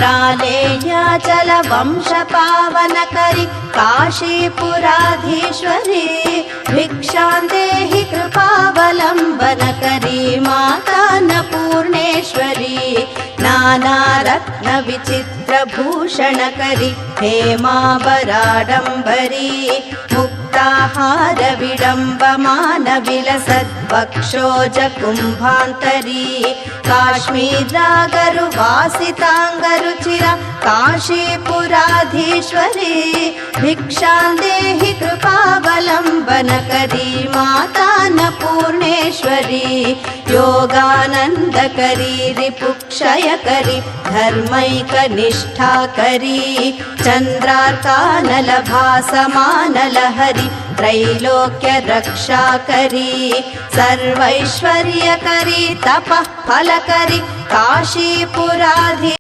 त्रालेयाचल वंश पावनकरि काशीपुराधीश्वरी भिक्षां देहि कृपावलम्बनकरी मातान्नपूर्णेश्वरी नानारत्न विचित्रभूषणकरि हेमाभराडम्बरी मुक्ताहार विडम्बमान विलसद्वक्षोज कुम्भान्तरी काश्मीरागरुवासिताङ्गरुचिर काशीपुराधीश्वरी भिक्षां देहि कृपावलम्बनकरी मातान्नपूर्णेश्वरी योगानन्दकरी रिपुक्षयकरी धर्मैकनिष्ठाकरी चन्द्रार्कानलभासमानलहरि त्रैलोक्य रक्षाकरी सर्वैश्वर्यकरी तपः फलकरी काशीपुराधीश्वरी